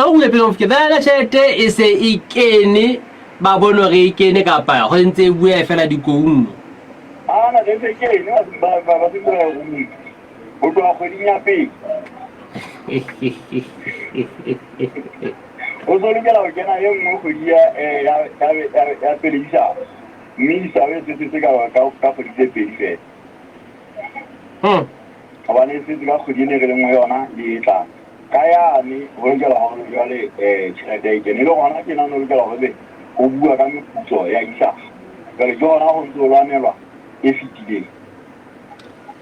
S1: o lepele Mofokeng bana tšhelete e se e kene ba bone gore e kene kapa go ntse e bua fela dikoung
S2: go tloga kgweding ya pele o so lokela go kena e nngwe kgwedi ya pele isa mme isabe se se ka kgwedi tse pedi fela gobane e setse ka kgwedi ene re lengwe yona le e tlang ka yane go lokela gore jale tšhelete e kene e le gona ke nane o lokela gore go bua ka meputso ya isaga jale ke gona go ntse o lwanelwa e fetileng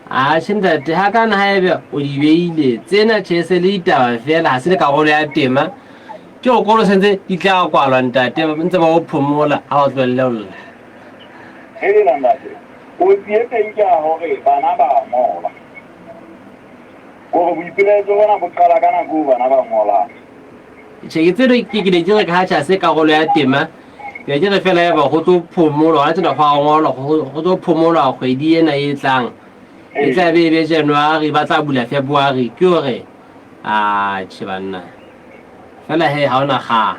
S1: ntate ha kana ha ebe o di beile tsena tšhese le ditaba fela ga se le karolo ya tema ke go kolo sentse di tla kwalwa ntate ntse ba go phomola ga o tlweleleolla
S2: ntate o tsietseng ke a gore bana ba ngola gore boipiletso bona bo qala ka nako bana ba ngolang
S1: ke tsere ke le ke ka ha se karolo ya tema ke ke re fela ya ba go tlo phomola ga tsena go a ngola go tlo phomola kgwedi ena e tlang e tla be January ba tla bula February ke gore banna fela he ha ona ga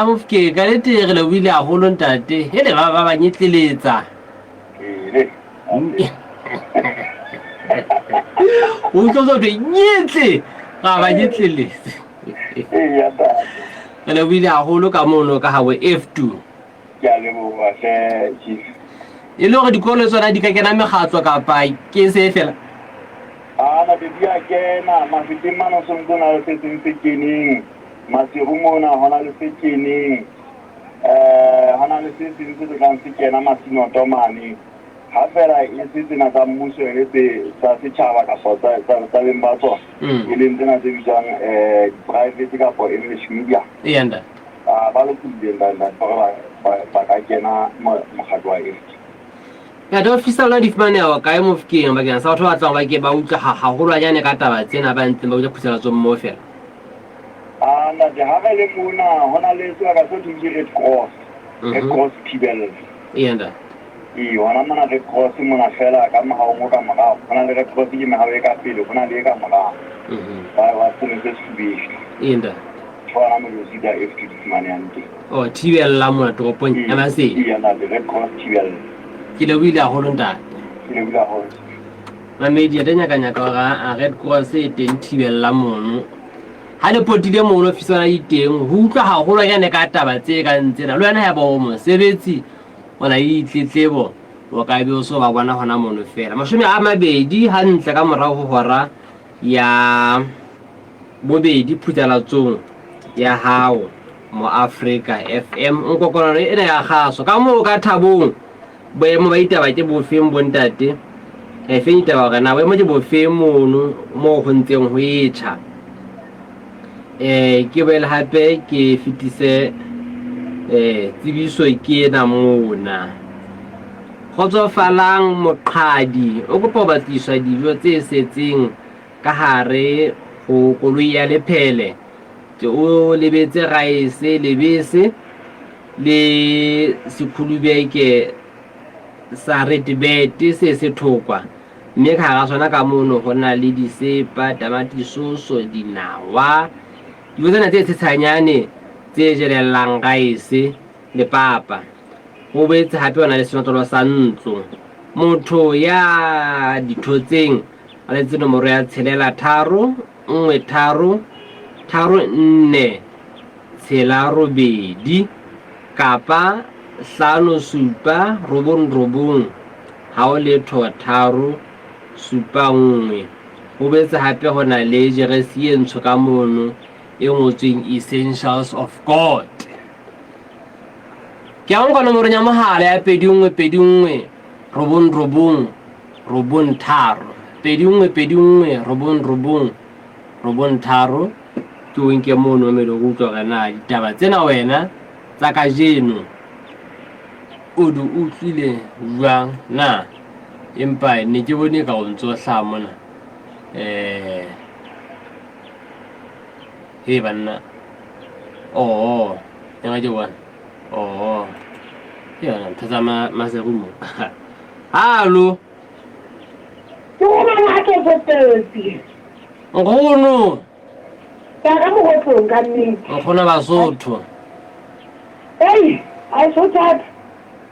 S1: Mofokeng ka le tere le wile a holo ntate hele ba nyetleletsa o tlo tlo nyetle ga ba nyetleletsa le wile haholo ka mono ka hawe F2
S2: ke a leboga chief
S1: e le gore dikolo tsona di ka kena megatlo kapa ke se fela
S2: na di a kena mafitimano sontona le se keneng masirumona hona le se keneng hana le se se ka se kena masino tomane ha fela e se tsena tsa mmuso e tse tsa setšhaba ka fotsa tsa bemba tsona e leng tsena tse bitswang private ka for English media
S1: yenda
S2: ba lo kudenda ba ka kena mokgatlo wa FT
S1: ya do official la difmanewa ka mo fkeng ba kena sa batho ba tlang ba ke ba utla haholo ka taba tsena ba ntse ba utla phusela tso mo fela
S2: na de ha le mona hona le se ka se di Red Cross Tibel
S1: yenda
S2: hona mana Red Cross mona fela ka ma ha mo ka ma hona le Red Cross ke me ha e ka pele hona le ka ma ba wa tsene se subi
S1: yenda
S2: hona mo di da FT mane anti
S1: Tibel la mona toropong ya mase
S2: na de Red Cross Tibel
S1: ke le wile haholo ntate
S2: ke le wile haholo
S1: media de nyakanya ka ga Red Cross e teng Tibel la mono ha le potile mono ofisana iteng ho utlwa haholo yane ka taba tse ka ntsena le yena ya bo mo sebetsi ona itletlebo o ka be o so ba bona hona mono fela mashome a mabedi hantle ka morao ho hora ya bobedi phutela tsong ya hao mo Africa FM o kokorana ena ya gaso ka mo ka thabong boemo ba itaba ke bo feng bontate e feng itaba ga na boemo ke bo feng mono mo go ntseng ho etša ke bele hape ke fitise tsibiso ke na mona khotsofalang moqhadi o kopa batliswa dijo tse setseng ka hare go koloi ya lephele ke o lebetse raese lebese le sikhulubeke sa redbet se thokwa mme ka ga sona ka mono go na le disepa tamati soso dinawa dijo tsena tse tshetsanyane tse jelelang raese le papa go boetse hape ona le senotlolo sa ntlo motho ya dithotseng a letse nomoro ya 61334 kapa 5799 ha o letho 371 go boetse hape gona le jeresi e ntsho ka mono e ngotsweng Essentials of God ke a ngwana mo renya mohala ya 2121 robon tharo 2121 robon tharo ke o nke mono me lo utlwa kana ditaba tsena wena tsa ka jeno o du utlile jwang na empa ne ke bone ka o ntso hla mona hey banna ya ga jwa ya na tazama maserumo hallo
S7: ke bona ga ke botse
S1: ngono
S7: ka mo go tsonga nni
S1: ngona basotho
S7: ei a so that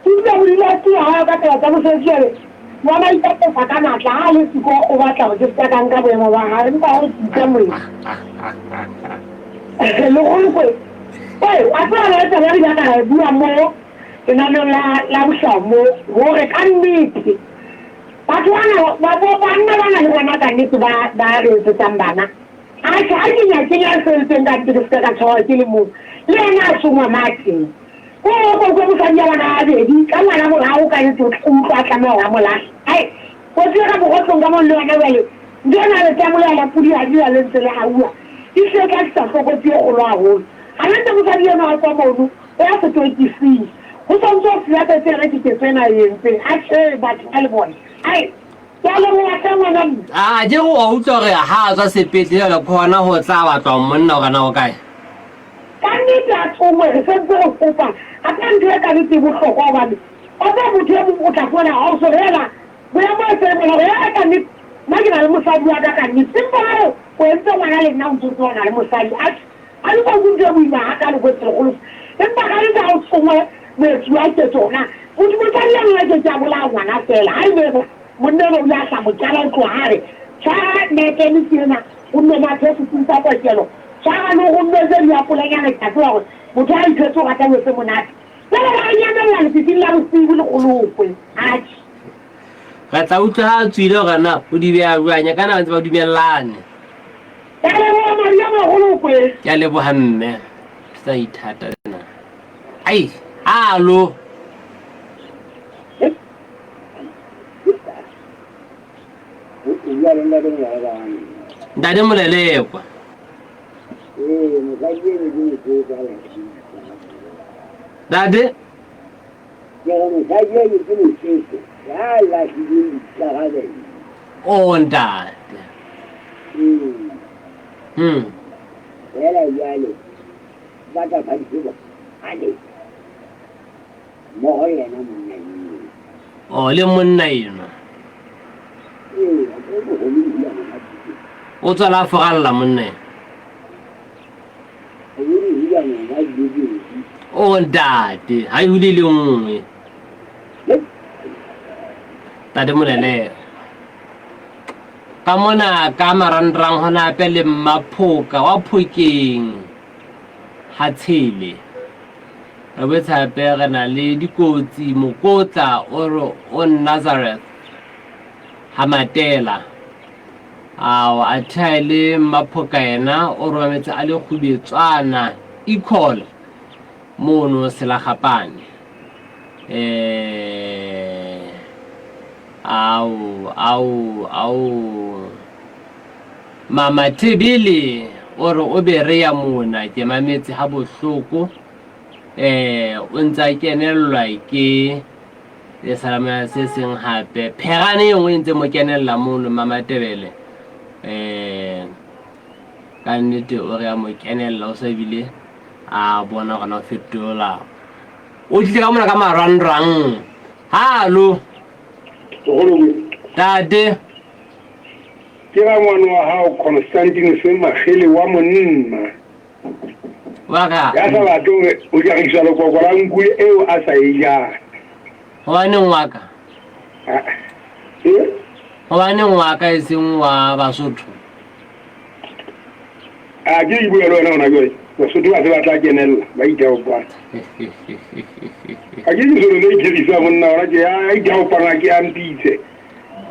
S7: tla mo dila ti ha ka tla mo se jere mwana itape fa kana tla le siko o batla go tsa ka nka boemo ba ha re ba o tsa mo lo go go ei a tla le tsa re ga ka bua mo ke na la boshamo go re ka nnete batho ba bana le bona ka nnete ba re tsambana a tla nya ke ya se tsenga dirisa ka tsho ke le mo le na suma mati ko mo ka nya bana be di ka ngwana mo ha o ka ntse o tla tla mo mo la ai ko tsira mo go tsonga mo le wena wele ndena le tamo ya la pudi a dira le tsele ha ua di se ka tsa go go tse go lwa ho ana ntse mo sa di na kwa mo no ya se 23 go tsonga ya tse re ke tsena yente a tse ba tla bona ai ya le mo ya ngwana
S1: je go a utlwa re ha tswa sepetlele le khona go tla batla monna kana o kae
S7: kanni ta tsomwe se ntse go kopa a ka ndile ka ditse bohlokwa bane o tla motho mo tla bona ha o so rela bo ya mo se mo ya ka ni magina le mosadi wa ka ni simple o entse ngwana le nna ntse tsona le mosadi a le go butse mo ina ka le go tsego empa ka le ta o tsomwe mo tswa ke tsona o di mo tla le ke tsa bola ngwana fela ha ile monna o ya sa mo tsala go hare tsa ne ke ni tsena o nne ma tse se tsa kwa kelo Chaka no go bese ya pola ya le tatwa motho a itse ga tla se monate la ba ya na le tsi la bosibu le golokwe a
S1: ga tla utla ha tswile gana o di bea buanya kana ba di melane
S7: ya le mo ya mo golokwe
S1: ya le bohamme sa ithata na ai alo ndade molelekwa dade oh ndade oh le monna eno o tsala fogalla monna o ndate ha ile le nngwe tade molele ka mona ka marandrang hona pele maphoka wa phokeng ha tshele re betsa pere na le dikotsi mokotla o Nazareth ha matela a thaile maphoka ena o rometse a le khubetswana equal mono selagapane au mama Tebile o re o be re ya mona ke mametse ha bohloko o ntsa kenellwa ke le salama se seng hape pherane e ngwe ntse mo kenella mono mama Tebele ka nnete o re ya mo kenella o sa bile a bona gona fetola o tlile ka mona ka marandrang hallo dade
S2: ke ba ngwana wa hao Constantine se magele wa monna
S1: waka
S2: ya sa ba tong o ja re tsalo go la nkwe eo a sa ija
S1: wane ngwaka wane ngwaka e seng wa Basotho
S2: a ke ibu lo na jole Basotho ba se ba tla kenella ba ija o kwa a ke dilo le ke disa monna ora ke ya ija o pana ke ampitse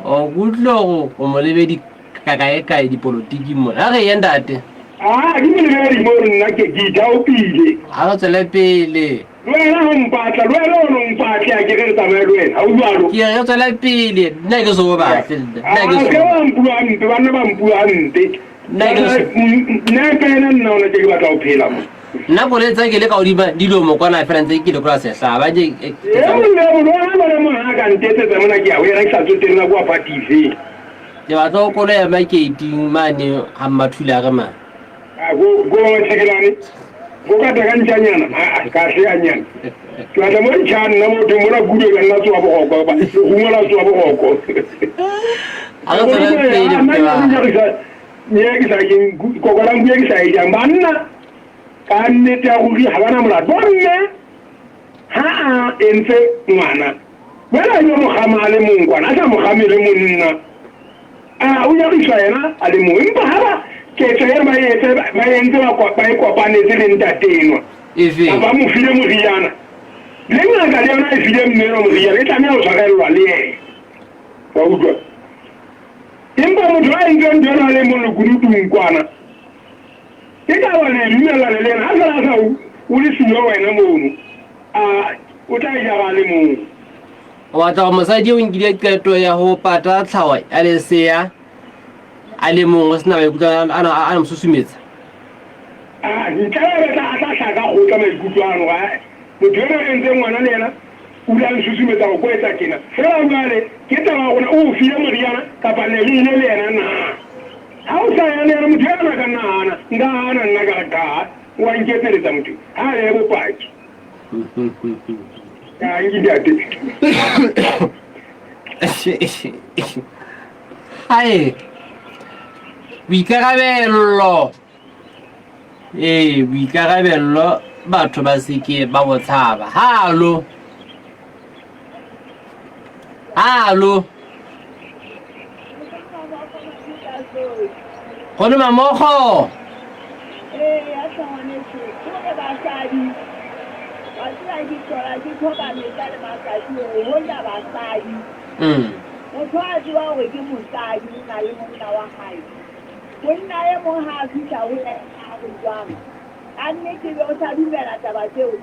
S1: o gutlo go mo lebedi kakae dipolotiki mo a re yendate
S2: ke mo lebedi mo nna ke ija o pile
S1: a go tsele pele
S2: lwena ho mpatla lwena o mpatla ke re tsamaya lwena ha o jwalo
S1: ke re tsele pele nna ke so ba felde nna ke so
S2: ba mpua ante bana ba mpua ante nna pena nna ona ke ba tla o phela mo
S1: nna boletsa ke le ka odiba dilo mo kwana France ke le kwa sehla ba je
S2: le mo ha ka ntetse tsamana ke a o era sa tsoteng na kwa patise
S1: ke ba tlo kole ya marketing mane ha mathula ga ma
S2: go tsekelane go ka daga ntanyana ka se anyana tla le mo tshana na mo dumora gudu ga nna tswa bogoko ba go ngola tswa bogoko
S1: a go tsela pele ba
S2: ne ke sa ke go go la mbuye ke sa ija banna ka nnete ya go ri ha bana mola bonne ha entse ngwana wena yo mogamale mongwana a sa mogamele monna o ya go yena a le mo empa ha ke tsaya ba yentse ba ikopanetse le ntatenwa
S1: efe
S2: ba mo file moriana le nna ka le yona e file mmero moriana e tlamea o tshwarelwa le yena wa utlwa empa motho a entse ntona le mo lekunutung kwana ke ka ba le lumela le lena a sa o le siyo wena mono o tla ijara le mono
S1: wa tla mosadi o nkile qeto ya ho pata tlhawa a le seya a le mongwe sena ba ikutla ana msusumetsa
S2: ntlabe tla tlaka go tla maikutlwano ga motho yo a entse ngwana le yena o la nsusumetsa go kwetsa kena fela jale ke taba gona o file moriana kapa leine le yena na ha o sa yana yena motho yana ka nahana nka hana nna ka ka wa nketseletsa motho ha le bopaki ka ngidate
S1: hai boikarabello boikarabello batho ba seke ba botshaba hallo go le mamogo
S7: ya tshwanetse ke basadi ba tsaya di tsora di thoba metla le makasi ho ya basadi motho a tswa hore ke mosadi na le monna wa hae monna ye mo ha fihla ho ya go jwang a nnete be o sa dumela taba tseo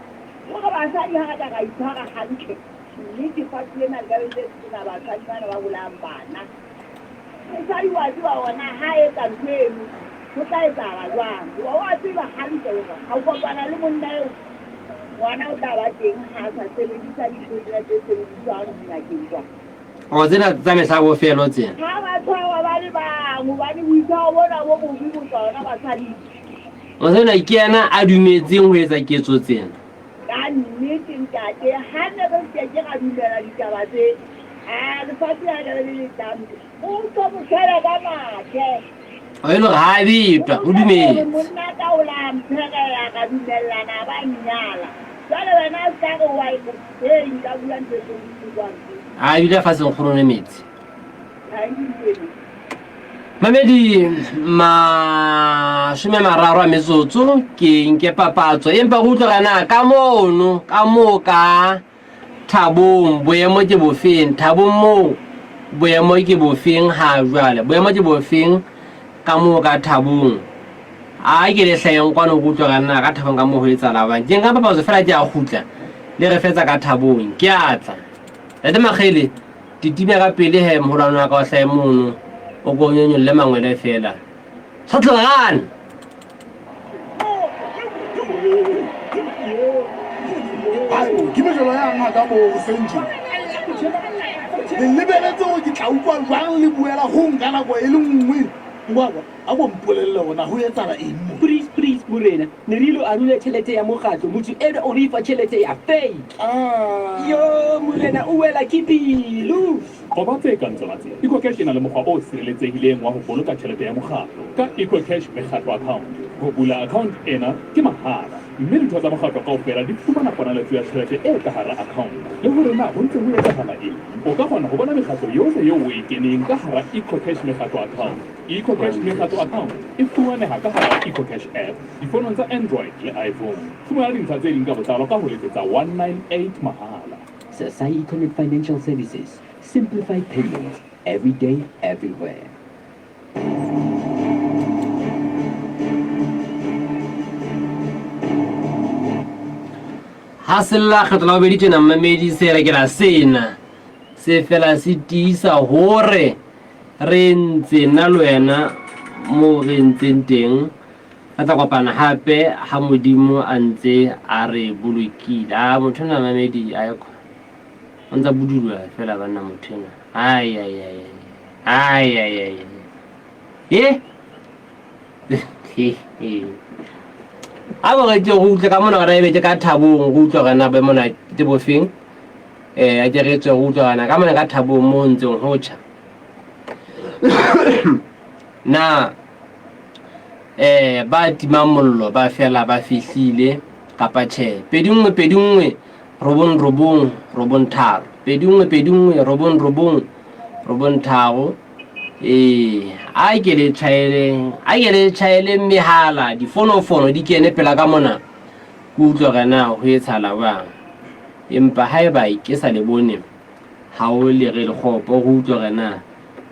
S7: go basadi ha ka ga itshwara hantle mme ke fatile na ga le tsena basadi bana ba bolang bana mosadi wa tswa ona ha e ka tseno go tla etsaga jwang wa tseba hantle ga o kopana le monna eo ngwana o tla ba teng ha sa sebedisa dithoto tse sebediswang dinakeng jwang
S1: o tsena tsa mehla bo felo tsena
S7: ha batho ba le bangwe ba di buisa o bona bo bobi bo tsona basadi
S1: o tsena ke yana a dumetseng ho etsa ketso tsena
S7: ka nnete ntate ha ne ba ke ga dumela ditaba tse a le fati ya le letamo o tlo mo tshela ka mathe
S1: o ile ga bitwa o dumetse
S7: monna ka o la mphegela ka dumellana ba nyala jale wena sa go wa go nka bua ntse go bua
S1: a ile fa seng khorone metsi Mamedi shome mararo a metsotso ke nke papatso empa go tlogana ka mono ka moka Thabong boemo ke bofeng Thabong mo boemo ke bofeng ha jwale boemo ke bofeng ka moka Thabong a ke le hleng kwano go tlogana ka Thabong ka mo ho etsa la ba ke nga papatso fela ke a khutla le re fetsa ka Thabong ke atla le magele ditime ka pele he molano wa ka wa hlae mono o go nyonyo le mangwele fela Sotlogana
S4: ke mejolo ya ngaka mo senje le lebeletse go ke tla utlwa jwang le buela go nka nako e le nngwe ngwana a bo mpolelle gona go etsala eng mo
S5: please morena ne rilo a rule tšhelete ya mokgatlo motho ena o re fa tšhelete ya fake yo morena o wela ke pelo
S6: go ba tse kang tsona tse EcoCash e na le mokgwa o sireletsehileng wa go boloka tšhelete ya mokgatlo ka EcoCash mekgatlo account go bula account ena ke mahala mme ditho tsa mokgatlo kaofela di fumana ponaletso ya tšhelete e ka hara account le gore na go ntse go etsahala eng o ka kgona go bona mekgatlo yohle yeo o e keneng ka hara EcoCash mekgatlo account EcoCash mekgatlo account e fumaneha ka hara EcoCash app difonong tsa Android le iPhone fumana dintlha tse ding ka botlalo ka ho letsetsa 198 mahala
S5: Sasai Economic Financial Services. Simplified payments every day, everywhere.
S1: Hasilla khatla be ditena mamedi se re ke la sena se fela se tisa hore re ntse na lwena mo re ntseng teng a tla kopana hape ha modimo a ntse a re bolokile a motho na mamedi a yako ontsa budulwa fela bana motho na ai a bo re go utla ka mona re be ka Thabong go utla kana ba mona te bofeng a ke re tswe go utla kana ka mona ka Thabong mo ntseng ho tša na ba timamollo ba fela ba fihlile kapa tjhe pedingwe robong tharo pedingwe robong tharo a ke le tšhaele mehala difonofono di kene pela ka mona go utlwa gana go etshala bang empa haeba ke sa le bone ha o le re le gopo go utlwa gana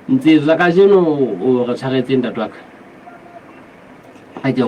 S1: ntse za ka jeno o re tshwaretseng tatwaka